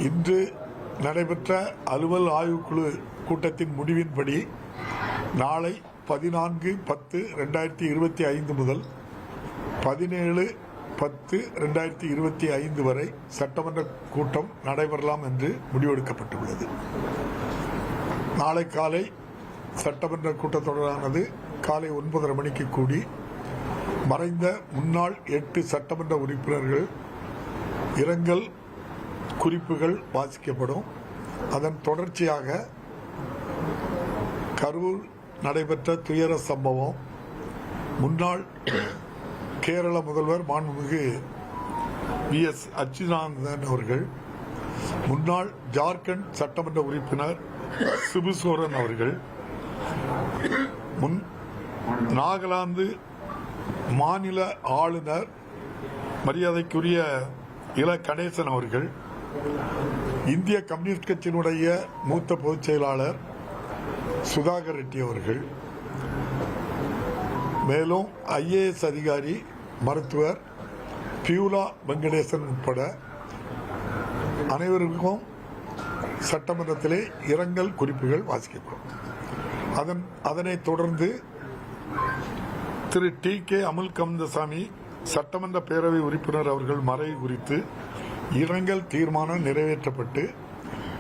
இன்று நடைபெற்ற அலுவல் ஆய்வுக்குழு கூட்டத்தின் முடிவின்படி நாளை 14/10/2025 முதல் 17/10/2025 வரை சட்டமன்ற கூட்டம் நடைபெறலாம் என்று முடிவெடுக்கப்பட்டுள்ளது. நாளை காலை சட்டமன்ற கூட்டத்தொடரானது காலை 9:30 மணிக்கு கூடி மறைந்த முன்னாள் 8 சட்டமன்ற உறுப்பினர்கள் இரங்கல் குறிப்புகள் வாசிக்கப்படும். அதன் தொடர்ச்சியாக கரூர் நடைபெற்ற துயர சம்பவம், முன்னாள் கேரள முதல்வர் மாண்புமிகு VS அச்சுதானந்தன் அவர்கள், முன்னாள் ஜார்க்கண்ட் சட்டமன்ற உறுப்பினர் சிபு சோரன் அவர்கள், நாகாலாந்து மாநில ஆளுநர் மரியாதைக்குரிய இல கணேசன் அவர்கள், இந்திய கம்யூனிஸ்ட் கட்சியினுடைய மூத்த பொதுச் செயலாளர் சுதாகர் ரெட்டி அவர்கள், மேலும் IAS அதிகாரி மருத்துவர் பியூலா வெங்கடேசன் உட்பட அனைவருக்கும் சட்டமன்றத்திலே இரங்கல் குறிப்புகள் வாசிக்கப்படும். அதனைத் தொடர்ந்து திரு TK அமுல்கந்தசாமி சட்டமன்ற பேரவை உறுப்பினர் அவர்கள் மறைவு குறித்து இரங்கல் தீர்மானம் நிறைவேற்றப்பட்டு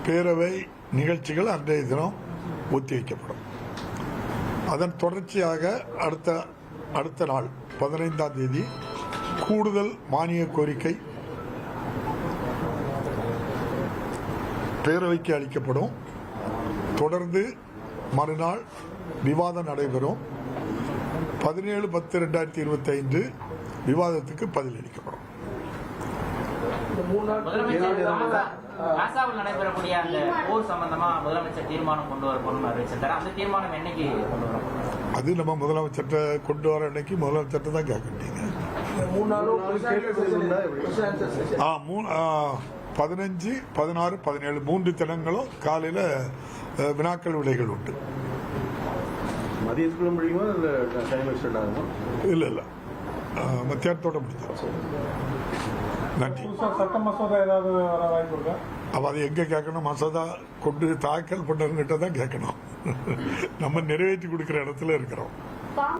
பேரவை நிகழ்ச்சிகள் அன்றைய தினம் ஒத்திவைக்கப்படும். அதன் தொடர்ச்சியாக அடுத்த நாள் 15ஆம் தேதி கூடுதல் மானிய கோரிக்கை பேரவைக்கு அளிக்கப்படும். தொடர்ந்து மறுநாள் விவாதம் நடைபெறும். 17/10/2025 விவாதத்துக்கு பதிலளிக்கப்படும். நடைபெறக்கூடிய அந்த போர் சம்பந்தமா முதலமைச்சர் தீர்மானம் கொண்டு வரப்படும் அறிவிச்சிருக்காரு. அந்த தீர்மானம் என்னைக்கு கொண்டு வரும்? அது நம்ம முதலமைச்சர்கிட்ட கொண்டு வர அன்னைக்கு முதலமைச்சர்கிட்ட தான் கேட்கட்டீங்க. 15, 16, 17 3 தினங்களும் காலையில வினாக்கள் விடைகள் உண்டு. இல்ல மத்தியானத்தோட முடிஞ்சிடும். நன்றி. சட்ட மசோதா ஏதாவது வர வாய்ப்பு இருக்கா? அப்ப அது எங்க கேட்கணும்? மசோதா கொண்டு தாக்கல் பண்ணவங்கிட்ட தான் கேட்கணும். நம்ம நிறைவேற்றி கொடுக்கிற இடத்துல இருக்கிறோம்.